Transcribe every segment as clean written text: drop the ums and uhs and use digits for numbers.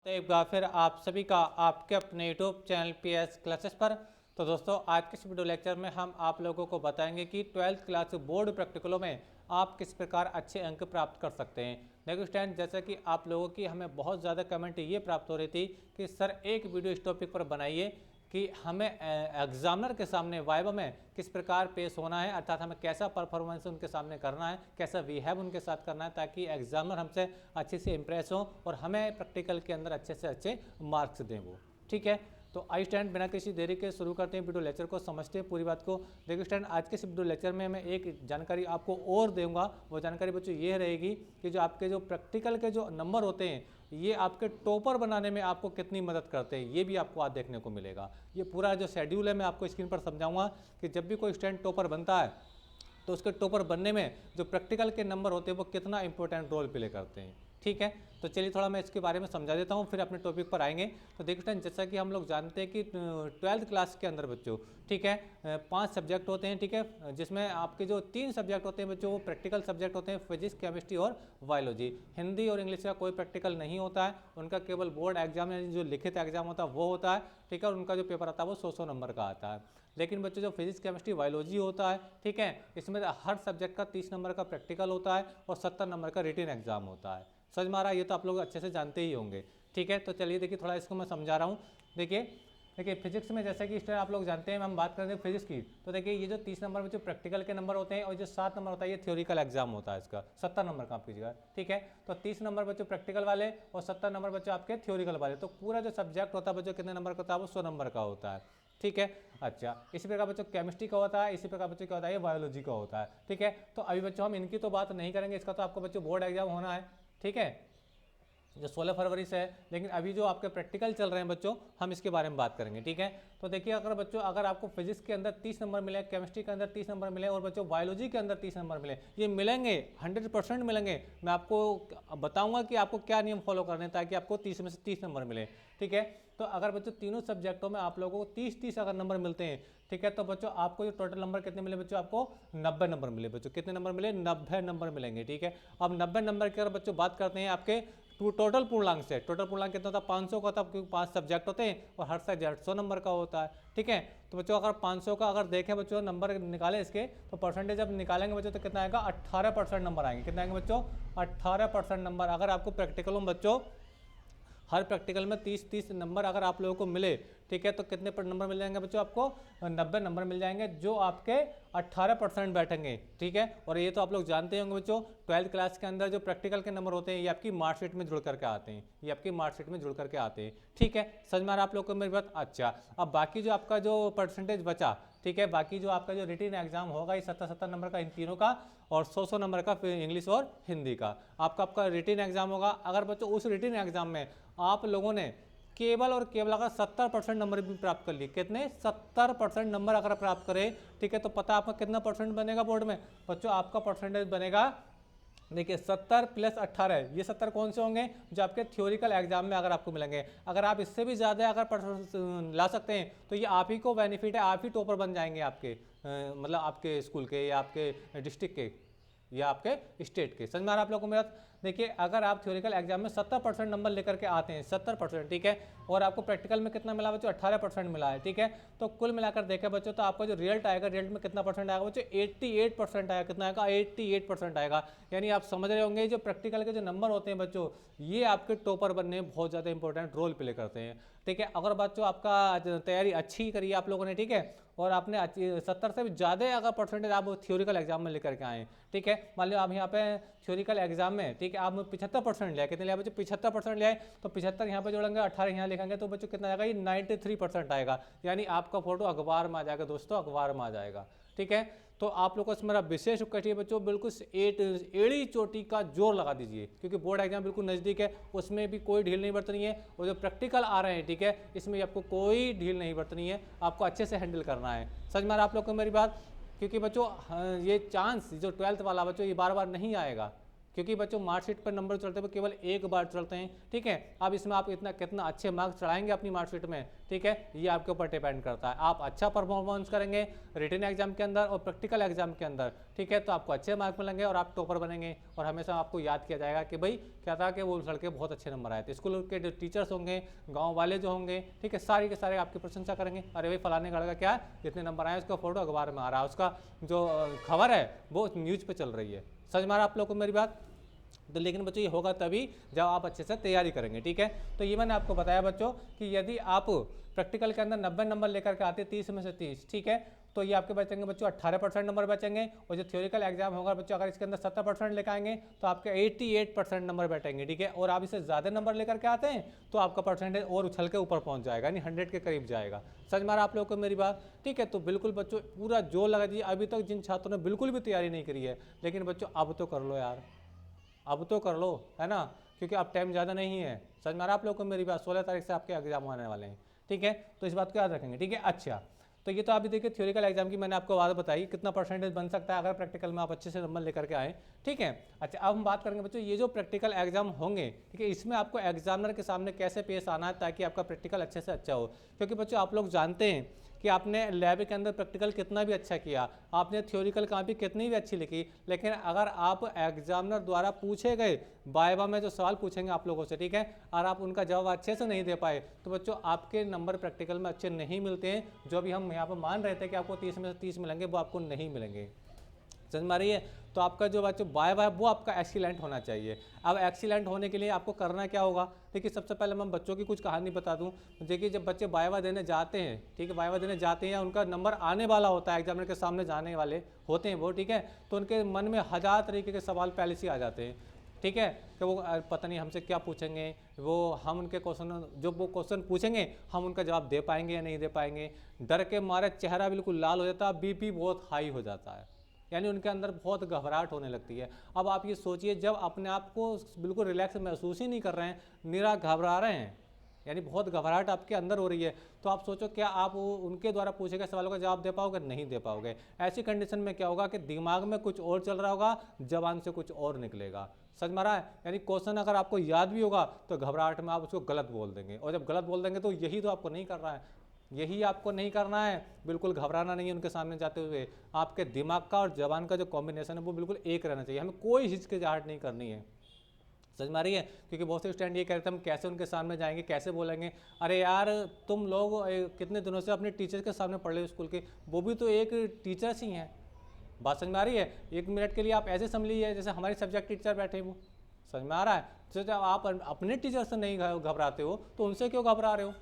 एक बार फिर आप सभी का आपके अपने यूट्यूब चैनल PS क्लासेस पर। तो दोस्तों आज के इस वीडियो लेक्चर में हम आप लोगों को बताएंगे कि 12th क्लास बोर्ड प्रैक्टिकलों में आप किस प्रकार अच्छे अंक प्राप्त कर सकते हैं। देखो स्टूडेंट, जैसा कि आप लोगों की हमें बहुत ज़्यादा कमेंट ये प्राप्त हो रही थी कि सर एक वीडियो इस टॉपिक पर बनाइए कि हमें एग्जामिनर के सामने वाइवा में किस प्रकार पेश होना है, अर्थात हमें कैसा परफॉर्मेंस उनके सामने करना है, कैसा बिहेव उनके साथ करना है, ताकि एग्जामिनर हमसे अच्छे से इम्प्रेस हो और हमें प्रैक्टिकल के अंदर अच्छे से अच्छे मार्क्स दें वो। ठीक है, तो आई स्टैंड बिना किसी देरी के शुरू करते हैं वीडियो लेक्चर को, समझते हैं पूरी बात को। देखो स्टैंड, आज के इस वीडियो लेक्चर में मैं एक जानकारी आपको और दूंगा। वो जानकारी बच्चों ये रहेगी कि जो आपके जो प्रैक्टिकल के जो नंबर होते हैं ये आपके टॉपर बनाने में आपको कितनी मदद करते हैं, ये भी आपको आज देखने को मिलेगा। ये पूरा जो शेड्यूल है मैं आपको स्क्रीन पर समझाऊंगा कि जब भी कोई स्टूडेंट टॉपर बनता है तो उसके टॉपर बनने में जो प्रैक्टिकल के नंबर होते हैं वो कितना इंपॉर्टेंट रोल प्ले करते हैं। ठीक है, तो चलिए थोड़ा मैं इसके बारे में समझा देता हूँ, फिर अपने टॉपिक पर आएंगे। तो देखो स्टूडेंट, जैसा कि हम लोग जानते हैं कि 12th क्लास के अंदर बच्चों, ठीक है, 5 सब्जेक्ट होते हैं। ठीक है, जिसमें आपके जो 3 सब्जेक्ट होते हैं बच्चों वो प्रैक्टिकल सब्जेक्ट होते हैं, फिजिक्स, केमिस्ट्री और बायोलॉजी। हिंदी और इंग्लिश का कोई प्रैक्टिकल नहीं होता है, उनका केवल बोर्ड एग्जाम यानी जो लिखित एग्जाम होता है वो होता है। ठीक है, और उनका जो पेपर आता है वो 100 नंबर का आता है। लेकिन बच्चों जो फिजिक्स, केमिस्ट्री, बायोलॉजी होता है, ठीक है, इसमें हर सब्जेक्ट का 30 नंबर का प्रैक्टिकल होता है और 70 नंबर का रिटन एग्जाम होता है। समझ में आ रहा है? ये तो आप लोग अच्छे से जानते ही होंगे। ठीक है, तो चलिए देखिए थोड़ा इसको मैं समझा रहा हूँ। देखिए फिजिक्स में जैसे कि इस तरह आप लोग जानते हैं, हम बात करेंगे फिजिक्स की, तो देखिए ये जो 30 नंबर में जो प्रैक्टिकल के नंबर होते हैं और जो 7 नंबर होता है ये थ्योरिकल एग्जाम होता है, इसका 70 नंबर का आप कीजिएगा। ठीक है, तो 30 नंबर बच्चों प्रैक्टिकल वाले और 70 नंबर बच्चों आपके थ्योरिकल वाले। तो पूरा जो सब्जेक्ट होता है बच्चों कितने नंबर का होता है, वो 100 नंबर का होता है। ठीक है, अच्छा, इसी प्रकार बच्चों केमिस्ट्री का होता है, इसी प्रकार बच्चों क्या होता है, ये बायोलॉजी का होता है। ठीक है, तो अभी बच्चों हम इनकी तो बात नहीं करेंगे, इसका तो आपको बच्चों बोर्ड एग्जाम होना है। ठीक है, जो 16 फरवरी से है, लेकिन अभी जो आपके प्रैक्टिकल चल रहे हैं बच्चों हम इसके बारे में बात करेंगे। ठीक है, तो देखिए अगर बच्चों अगर आपको फिजिक्स के अंदर 30 नंबर मिले, केमिस्ट्री के अंदर 30 नंबर मिले और बच्चों बायोलॉजी के अंदर 30 नंबर मिले, ये मिलेंगे 100% मिलेंगे। मैं आपको बताऊंगा कि आपको क्या नियम फॉलो करने हैं ताकि आपको 30 में से 30 नंबर मिले। ठीक है, तो अगर बच्चों तीनों सब्जेक्टों में आप लोगों को 30-30 अगर नंबर मिलते हैं, ठीक है, तो बच्चों आपको जो टोटल नंबर कितने मिले बच्चों, आपको 90 नंबर मिले बच्चों। कितने नंबर मिले? 90 नंबर मिलेंगे। ठीक है, अब 90 नंबर की अगर बच्चों बात करते हैं आपके टोटल पूर्णांक से, टोटल पूर्णांक कितना होता है? 500 का होता है, क्योंकि 5 सब्जेक्ट होते हैं और हर सब्जेक्ट 100 नंबर का होता है। ठीक है, तो बच्चों अगर 500 का अगर देखें बच्चों नंबर निकालें इसके, तो परसेंटेज जब निकालेंगे बच्चों तो कितना आएगा? 18% नंबर आएंगे। कितना आएंगे बच्चों? 18% नंबर। अगर आपको प्रैक्टिकल में बच्चों हर प्रैक्टिकल में 30-30 नंबर अगर आप लोगों को मिले, ठीक है, तो कितने पर नंबर मिल जाएंगे बच्चों? आपको 90 नंबर मिल जाएंगे, जो आपके 18% बैठेंगे। ठीक है, और ये तो आप लोग जानते होंगे बच्चों 12th क्लास के अंदर जो प्रैक्टिकल के नंबर होते हैं ये आपकी मार्कशीट में जुड़ करके आते हैं, ये आपकी मार्कशीट में जुड़ करके आते हैं। ठीक है, समझ में आ रहा आप लोग को मेरी बात? अच्छा, अब बाकी जो आपका जो परसेंटेज बचा, ठीक है, बाकी जो आपका जो रिटन एग्जाम होगा ये 70-70 नंबर का इन तीनों का और 100-100 नंबर का इंग्लिश और हिंदी का आपका रिटन एग्जाम होगा। अगर बच्चों उस रिटन एग्जाम में आप लोगों ने केवल और केवल अगर 70% नंबर भी प्राप्त कर लिए, कितने? 70% नंबर अगर प्राप्त करें, ठीक है, तो पता आपका कितना परसेंट बनेगा बोर्ड में बच्चों? आपका परसेंटेज बनेगा, देखिए 70 + 18, ये 70 कौन से होंगे? जो आपके थ्योरिकल एग्जाम में अगर आपको मिलेंगे। अगर आप इससे भी ज़्यादा अगर ला सकते हैं तो ये आप ही को बेनिफिट है, आप ही टॉपर बन जाएंगे आपके मतलब आपके स्कूल के या आपके डिस्ट्रिक्ट के या आपके स्टेट के। समझ में आ रहा है आप लोगों को मेरा? देखिए अगर आप थ्योरिकल एग्जाम में 70% नंबर लेकर के आते हैं, 70%, ठीक है, और आपको प्रैक्टिकल में कितना मिला बच्चों? 18% मिला है। ठीक है, तो कुल मिलाकर देखें बच्चों तो आपका जो रिजल्ट आएगा, रिजल्ट में कितना परसेंट आएगा बच्चों? 88% आएगा। कितना आएगा? 88% आएगा। यानी आप समझ रहे होंगे जो प्रैक्टिकल के जो नंबर होते हैं बच्चों ये आपके टॉपर बनने में बहुत ज़्यादा इंपॉर्टेंट रोल प्ले करते हैं। ठीक है, अगर बच्चों आपका तैयारी अच्छी करी आप लोगों ने, ठीक है, और आपने 70 से भी ज़्यादा अगर परसेंटेज आप थ्योरिकल एग्जाम में लेकर के आए, ठीक है, मान लो आप यहाँ पे थ्योरिकल एग्जाम में, ठीक है, आप 75% लिया, कितने लिया बच्चों? 75% लिया है, तो 75 यहाँ पे जोड़ेंगे, 18 यहाँ लिखेंगे तो बच्चों कितना आएगा? ये 93% आएगा। यानी आपका फोटो अखबार में आ जाएगा दोस्तों, अखबार में आ जाएगा। ठीक है, तो आप लोगों को मेरा विशेष रिक्वेस्ट है बच्चों, बिल्कुल एड़ी चोटी का जोर लगा दीजिए, क्योंकि बोर्ड एग्जाम बिल्कुल नज़दीक है, उसमें भी कोई ढील नहीं बरतनी है। और जो प्रैक्टिकल आ रहे हैं, ठीक है, इसमें आपको कोई ढील नहीं बरतनी है, आपको अच्छे से हैंडल करना है। समझ में आ रहा आप लोग को मेरी बात? क्योंकि बच्चों ये चांस जो 12th वाला बच्चों ये बार बार नहीं आएगा, क्योंकि बच्चों मार्कशीट पर नंबर चलते हुए केवल एक बार चलते हैं, ठीक है। अब इसमें आप इतना कितना अच्छे मार्क्स चढ़ाएंगे अपनी मार्कशीट में, ठीक है, ये आपके ऊपर डिपेंड करता है। आप अच्छा परफॉर्मेंस करेंगे रिटन एग्जाम के अंदर और प्रैक्टिकल एग्जाम के अंदर, ठीक है, तो आपको अच्छे मार्क मिलेंगे और आप टॉपर बनेंगे और हमेशा आपको याद किया जाएगा कि भाई क्या था कि वो लड़के बहुत अच्छे नंबर आए थे। स्कूल के जो टीचर्स होंगे, गाँव वाले जो होंगे, ठीक है, सारे के सारे आपकी प्रशंसा करेंगे, अरे भाई फलाने लड़का क्या है इतने नंबर आए, उसका फोटो अखबार में आ रहा है, उसका जो खबर है वो न्यूज़ पे चल रही है। समझ में आ रहा आप लोग को मेरी बात? तो लेकिन बच्चों ये होगा तभी जब आप अच्छे से तैयारी करेंगे, ठीक है। तो ये मैंने आपको बताया बच्चों कि यदि आप प्रैक्टिकल के अंदर 90 नंबर लेकर के आते हैं 30 में से 30, ठीक है, तो ये आपके बचेंगे बच्चों 18% नंबर बचेंगे। और जो थ्योरिकल एग्जाम होगा बच्चों अगर इसके अंदर 70% लेकर आएंगे तो आपके 88% नंबर बैठेंगे, ठीक है। और आप इसे ज़्यादा नंबर लेकर के आते हैं तो आपका परसेंटेज और उछल के ऊपर पहुंच जाएगा, यानी 100 के करीब जाएगा। समझ में आ रहा आप लोगों को मेरी बात? ठीक है, तो बिल्कुल बच्चों पूरा जोर लगा दीजिए। अभी तक जिन छात्रों ने बिल्कुल भी तैयारी नहीं करी है, लेकिन बच्चों अब तो कर लो यार, अब तो कर लो, है ना, क्योंकि अब टाइम ज़्यादा नहीं है। समझ में आ रहा आप लोग को मेरी बात? 16 तारीख से आपके एग्जाम आने वाले हैं, ठीक है, तो इस बात को याद रखेंगे, ठीक है। अच्छा, तो ये तो आप देखिए थ्योरिकल एग्जाम की मैंने आपको बात बताई, कितना परसेंटेज बन सकता है अगर प्रैक्टिकल में आप अच्छे से नंबर लेकर के आए, ठीक है। अच्छा, अब हम बात करेंगे बच्चों ये जो प्रैक्टिकल एग्जाम होंगे, ठीक है, इसमें आपको एग्जामिनर के सामने कैसे पेश आना है ताकि आपका प्रैक्टिकल अच्छे से अच्छा हो। क्योंकि बच्चों आप लोग जानते हैं कि आपने लैब के अंदर प्रैक्टिकल कितना भी अच्छा किया, आपने थ्योरिकल कॉपी कितनी भी अच्छी लिखी, लेकिन अगर आप एग्जामिनर द्वारा पूछे गए वाइवा में जो सवाल पूछेंगे आप लोगों से, ठीक है, और आप उनका जवाब अच्छे से नहीं दे पाए तो बच्चों आपके नंबर प्रैक्टिकल में अच्छे नहीं मिलते हैं। जो भी हम यहाँ पर मान रहे थे कि आपको 30 में से 30 मिलेंगे वो आपको नहीं मिलेंगे। समझ में आ रही है? तो आपका जो बच्चों वाइवा है वो आपका एक्सीलेंट होना चाहिए। अब एक्सीलेंट होने के लिए आपको करना क्या होगा? देखिए सबसे पहले मैं बच्चों की कुछ कहानी बता दूं। देखिए जब बच्चे वाइवा देने जाते हैं, ठीक है, वाइवा देने जाते हैं या उनका नंबर आने वाला होता है, एग्जामिनर के सामने जाने वाले होते हैं वो, ठीक है, तो उनके मन में हज़ार तरीके के सवाल पहले से आ जाते हैं, ठीक है, कि वो पता नहीं हमसे क्या पूछेंगे, वो हम उनके क्वेश्चन जो वो क्वेश्चन पूछेंगे हम उनका जवाब दे पाएंगे या नहीं दे पाएंगे। डर के मारे चेहरा बिल्कुल लाल हो जाता है, बीपी बहुत हाई हो जाता है, यानी उनके अंदर बहुत घबराहट होने लगती है। अब आप ये सोचिए जब अपने आप को बिल्कुल रिलैक्स महसूस ही नहीं कर रहे हैं, निरा घबरा रहे हैं, यानी बहुत घबराहट आपके अंदर हो रही है, तो आप सोचो क्या आप उनके द्वारा पूछे गए सवालों का जवाब दे पाओगे? नहीं दे पाओगे। ऐसी कंडीशन में क्या होगा कि दिमाग में कुछ और चल रहा होगा, जबान से कुछ और निकलेगा। समझ में आ रहा है? यानी क्वेश्चन अगर आपको याद भी होगा तो घबराहट में आप उसको गलत बोल देंगे, और जब गलत बोल देंगे तो यही तो आपको नहीं कर रहा है, यही आपको नहीं करना है। बिल्कुल घबराना नहीं है उनके सामने जाते हुए। आपके दिमाग का और जबान का जो कॉम्बिनेशन है वो बिल्कुल एक रहना चाहिए, हमें कोई हिचकिचाहट नहीं करनी है। समझ में आ रही है? क्योंकि बहुत से स्टूडेंट ये कहते हैं हम कैसे उनके सामने जाएंगे, कैसे बोलेंगे। अरे यार तुम लोग कितने दिनों से अपने टीचर के सामने पढ़ रहे हो स्कूल के, वो भी तो एक टीचर्स ही हैं। बात समझ में आ रही है? एक मिनट के लिए आप ऐसे समझ लीजिए जैसे हमारे सब्जेक्ट टीचर बैठे वो। समझ में आ रहा है? तो जब आप अपने टीचर से नहीं घबराते हो तो उनसे क्यों घबरा रहे हो?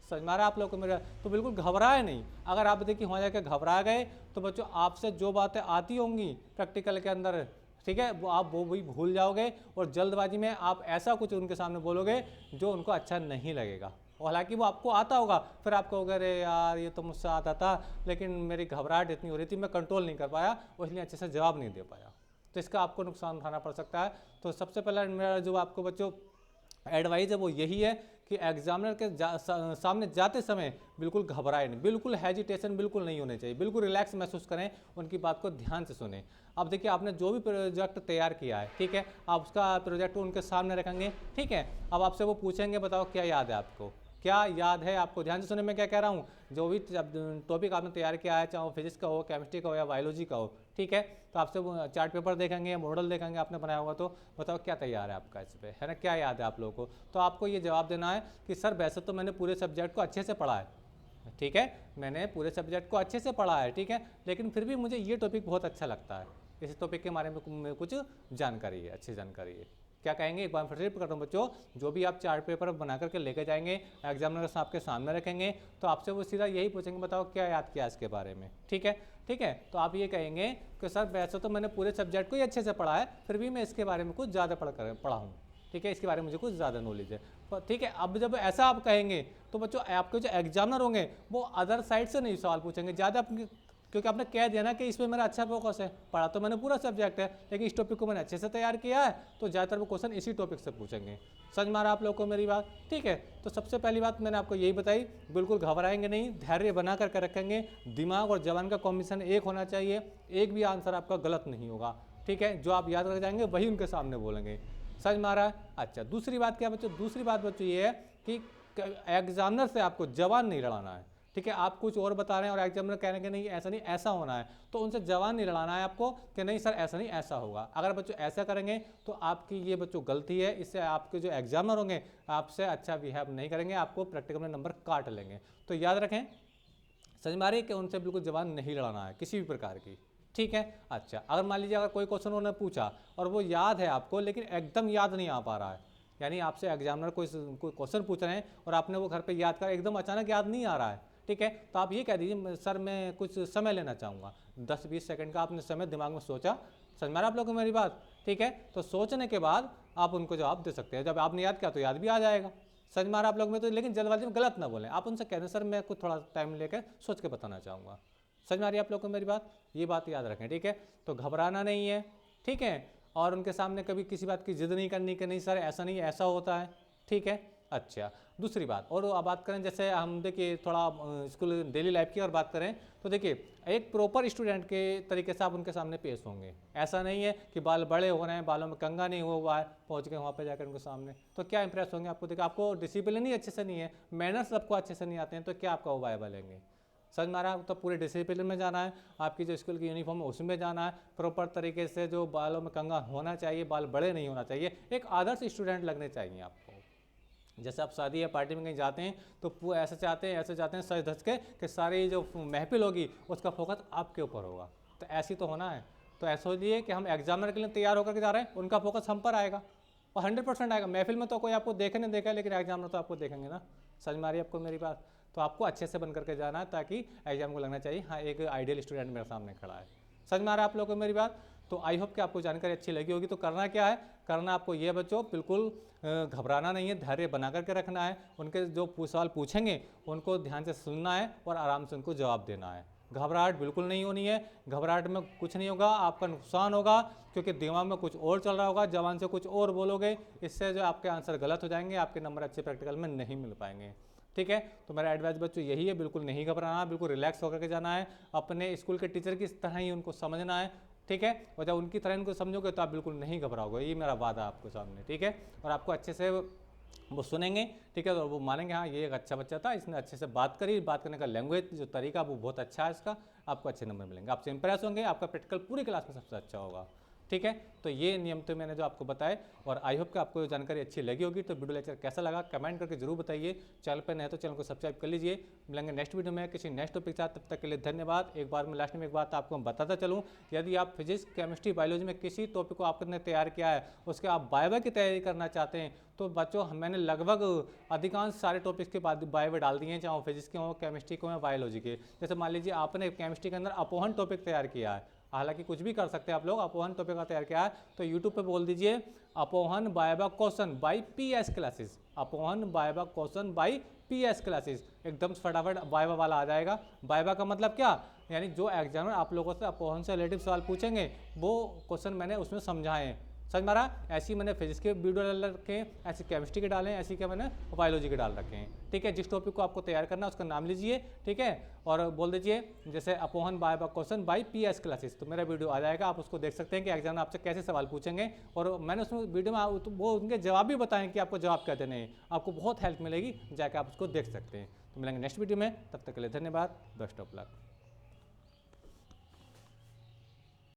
समझ में आ रहा है आप लोग को मेरा? तो बिल्कुल घबराए नहीं। अगर आप देखिए वहाँ जाकर घबरा गए तो बच्चों आपसे जो बातें आती होंगी प्रैक्टिकल के अंदर, ठीक है, वो आप वो भी भूल जाओगे और जल्दबाजी में आप ऐसा कुछ उनके सामने बोलोगे जो उनको अच्छा नहीं लगेगा। और हालांकि वो आपको आता होगा, फिर आप कहोगे अरे यार ये तो मुझसे आता था लेकिन मेरी घबराहट इतनी हो रही थी मैं कंट्रोल नहीं कर पाया, इसलिए अच्छे से जवाब नहीं दे पाया, तो इसका आपको नुकसान उठाना पड़ सकता है। तो सबसे पहला मेरा जो आपको बच्चों एडवाइस है वो यही है कि एग्जामिनर के सामने जाते समय बिल्कुल घबराए नहीं, बिल्कुल हेजिटेशन बिल्कुल नहीं होने चाहिए, बिल्कुल रिलैक्स महसूस करें, उनकी बात को ध्यान से सुने। अब देखिए आपने जो भी प्रोजेक्ट तैयार किया है, ठीक है, आप उसका प्रोजेक्ट उनके सामने रखेंगे, ठीक है। अब आपसे वो पूछेंगे बताओ क्या याद है आपको, क्या याद है आपको? ध्यान से सुने मैं क्या कह रहा हूँ। जो भी टॉपिक आपने तैयार किया है, चाहे वो फिजिक्स का हो, केमिस्ट्री का हो या बायोलॉजी का हो, ठीक है, तो आपसे वो चार्ट पेपर देखेंगे या मॉडल देखेंगे आपने बनाया होगा, तो बताओ क्या तैयार है आपका इस पर, है ना, क्या याद है आप लोगों को। तो आपको ये जवाब देना है कि सर वैसे तो मैंने पूरे सब्जेक्ट को अच्छे से पढ़ा है, ठीक है, मैंने पूरे सब्जेक्ट को अच्छे से पढ़ा है, ठीक है, लेकिन फिर भी मुझे ये टॉपिक बहुत अच्छा लगता है, इस टॉपिक के बारे में कुछ जानकारी है, अच्छी जानकारी है। क्या कहेंगे? एक बार फिर रिपीट करता हूँ बच्चों, जो भी आप चार्ट पेपर बना करके लेके जाएंगे एग्जामिनर आपके सामने रखेंगे तो आपसे वो सीधा यही पूछेंगे बताओ क्या याद किया इसके बारे में, ठीक है, ठीक है। तो आप ये कहेंगे कि सर वैसे तो मैंने पूरे सब्जेक्ट को ही अच्छे से पढ़ा है, फिर भी मैं इसके बारे में कुछ ज़्यादा पढ़ा हूँ, ठीक है, इसके बारे में मुझे कुछ ज़्यादा नॉलेज है, ठीक है। अब जब ऐसा आप कहेंगे तो बच्चों आपके जो एग्जामिनर होंगे वो अदर साइड से नहीं सवाल पूछेंगे ज़्यादा, क्योंकि आपने कह दिया ना कि इसमें मेरा अच्छा फोकस है, पढ़ा तो मैंने पूरा सब्जेक्ट है लेकिन इस टॉपिक को मैंने अच्छे से तैयार किया है, तो ज़्यादातर वो क्वेश्चन इसी टॉपिक से पूछेंगे। समझ में आ रहा आप लोग को मेरी बात? ठीक है, तो सबसे पहली बात मैंने आपको यही बताई, बिल्कुल घबराएंगे नहीं, धैर्य बना करके रखेंगे, दिमाग और जबान का कॉम्बिनेशन एक होना चाहिए, एक भी आंसर आपका गलत नहीं होगा, ठीक है, जो आप याद रख जाएंगे वही उनके सामने बोलेंगे। समझ में आ रहा है? अच्छा, दूसरी बात क्या बच्चों, दूसरी बात बच्चों ये है कि एग्जामिनर से आपको जवान नहीं लड़ाना है। ठीक है, आप कुछ और बता रहे हैं और एग्जामिनर कह रहे हैं कि नहीं ऐसा नहीं ऐसा होना है, तो उनसे जवान नहीं लड़ाना है आपको कि नहीं सर ऐसा नहीं ऐसा होगा। अगर बच्चों ऐसा करेंगे तो आपकी ये बच्चों गलती है, इससे आपके जो एग्जामिनर होंगे आपसे अच्छा बिहेव नहीं करेंगे, आपको प्रैक्टिकल में नंबर काट लेंगे। तो याद रखें, समझ में आ रही है कि उनसे बिल्कुल जवान नहीं लड़ाना है किसी भी प्रकार की। ठीक है, अच्छा अगर मान लीजिए अगर कोई क्वेश्चन उन्होंने पूछा और वो याद है आपको लेकिन एकदम याद नहीं आ पा रहा है, यानी आपसे एग्जामिनर कोई क्वेश्चन पूछ रहे हैं और आपने वो घर पे याद कर एकदम अचानक याद नहीं आ रहा है, ठीक है, तो आप ये कह दीजिए सर मैं कुछ समय लेना चाहूँगा, 10-20 सेकंड का आपने समय दिमाग में सोचा। समझ में आ रहा आप लोगों को मेरी बात? ठीक है, तो सोचने के बाद आप उनको जवाब दे सकते हैं। जब आपने याद किया तो याद भी आ जाएगा। समझ में आ रहा आप लोग में? तो लेकिन जल्दबाजी में गलत ना बोलें, आप उनसे कह दें सर मैं कुछ थोड़ा टाइम लेकर सोच के बताना चाहूँगा। समझ में आ रही है आप लोग को मेरी बात? ये बात याद रखें, ठीक है, तो घबराना नहीं है, ठीक है, और उनके सामने कभी किसी बात की जिद नहीं करनी कि नहीं सर ऐसा नहीं ऐसा होता है, ठीक है। अच्छा, दूसरी बात और अब बात करें जैसे हम देखिए थोड़ा स्कूल डेली लाइफ की और बात करें तो देखिए एक प्रॉपर स्टूडेंट के तरीके से आप उनके सामने पेश होंगे। ऐसा नहीं है कि बाल बड़े हो रहे हैं, बालों में कंघा नहीं हुआ है, पहुंच के वहाँ पे जाकर उनके सामने तो क्या इंप्रेस होंगे आपको? देखिए आपको डिसिप्लिन ही अच्छे से नहीं है, मैनर्स आपको अच्छे से नहीं आते हैं, तो क्या आपका वो वाइबल लेंगे? समझ में आ रहा है? तो पूरे डिसिप्लिन में जाना है, आपकी जो स्कूल की यूनिफॉर्म है उसमें जाना है, प्रॉपर तरीके से जो बालों में कंघा होना चाहिए, बाल बड़े नहीं होना चाहिए, एक आदर्श स्टूडेंट लगने चाहिए आपको। जैसे आप शादी या पार्टी में कहीं जाते हैं तो ऐसे चाहते हैं सज धज के कि सारी जो महफिल होगी उसका फोकस आपके ऊपर होगा, तो ऐसी तो होना है। तो ऐसा सोचिए कि हम एग्जामिनर के लिए तैयार होकर के जा रहे हैं, उनका फोकस हम पर आएगा और 100% आएगा। महफिल में तो कोई आपको देखे नहीं देखा, लेकिन एग्जामिनर तो आपको देखेंगे ना। समझ में आ रही है आपको मेरी बात? तो आपको अच्छे से बन करके जाना है ताकि एग्जाम को लगना चाहिए हाँ एक आइडियल स्टूडेंट मेरे सामने खड़ा है। समझ में आ रहा है आप लोगों को मेरी बात? तो आई होप कि आपको जानकारी अच्छी लगी होगी। तो करना क्या है, करना आपको ये बच्चों बिल्कुल घबराना नहीं है, धैर्य बना करके रखना है, उनके जो सवाल पूछेंगे उनको ध्यान से सुनना है और आराम से उनको जवाब देना है। घबराहट बिल्कुल नहीं होनी है, घबराहट में कुछ नहीं होगा, आपका नुकसान होगा क्योंकि दिमाग में कुछ और चल रहा होगा, जबान से कुछ और बोलोगे, इससे जो आपके आंसर गलत हो जाएंगे, आपके नंबर अच्छे प्रैक्टिकल में नहीं मिल पाएंगे। ठीक है, तो मेरा एडवाइस बच्चों यही है, बिल्कुल नहीं घबराना, बिल्कुल रिलैक्स होकर के जाना है, अपने स्कूल के टीचर की तरह ही उनको समझना है। ठीक है, और जब उनकी तरह इनको समझोगे तो आप बिल्कुल नहीं घबराओगे, ये मेरा वादा आपको सामने। ठीक है, और आपको अच्छे से वो सुनेंगे, ठीक है, तो वो मानेंगे हाँ ये एक अच्छा बच्चा था, इसने अच्छे से बात करी, बात करने का लैंग्वेज जो तरीका वो बहुत अच्छा है इसका, आपको अच्छे नंबर मिलेंगे, आपसे इंप्रेस होंगे, आपका प्रैक्टिकल पूरी क्लास में सबसे अच्छा होगा। ठीक है, तो ये नियम तो मैंने जो आपको बताए और आई होप कि आपको जानकारी अच्छी लगी होगी। तो वीडियो लेक्चर कैसा लगा कमेंट करके जरूर बताइए। चैनल पर नए तो चैनल को सब्सक्राइब कर लीजिए। मिलेंगे नेक्स्ट वीडियो में किसी नेक्स्ट टॉपिक के साथ, तब तक के लिए धन्यवाद। एक बार मैं लास्ट में एक बात आपको बताता चलूँ, यदि आप फिजिक्स केमिस्ट्री बायोलॉजी में किसी टॉपिक को आपने तैयार किया है, उसके आप वाइवा की तैयारी करना चाहते हैं, तो बच्चों मैंने लगभग अधिकांश सारे टॉपिक्स के बाद वाइवा डाल दिए हैं, चाहे वो फिजिक्स के हों, केमिस्ट्री के हों, बायोलॉजी के। जैसे मान लीजिए आपने केमिस्ट्री के अंदर अपोहन टॉपिक तैयार किया है, हालांकि कुछ भी कर सकते हैं आप लोग, अपोहन टॉपिक का तैयार किया है तो यूट्यूब पे बोल दीजिए अपोहन viva question by PS classes, अपोहन viva question by PS classes, एकदम फटाफट वाइवा वाला आ जाएगा। वाइवा का मतलब क्या, यानी जो एग्जामिनर आप लोगों से अपोहन से रिलेटिव सवाल पूछेंगे वो क्वेश्चन मैंने उसमें समझाए। समझ में आ रहा? ऐसी मैंने फिजिक्स के वीडियो डाल रखे हैं, ऐसे केमिस्ट्री के डाले हैं, ऐसी के मैंने बायोलॉजी के डाल रखे हैं। ठीक है, जिस टॉपिक को आपको तैयार करना है उसका नाम लीजिए, ठीक है, और बोल दीजिए जैसे अपोहन viva question by PS classes, तो मेरा वीडियो आ जाएगा। आप उसको देख सकते हैं कि एग्जाम आपसे कैसे सवाल पूछेंगे, और मैंने उसमें वीडियो में तो वो उनके जवाब भी बताएं कि आपको जवाब क्या देने हैं, आपको बहुत हेल्प मिलेगी, जाकर आप उसको देख सकते हैं। तो मिलेंगे नेक्स्ट वीडियो में, तब तक के लिए धन्यवाद, बेस्ट ऑफ लक।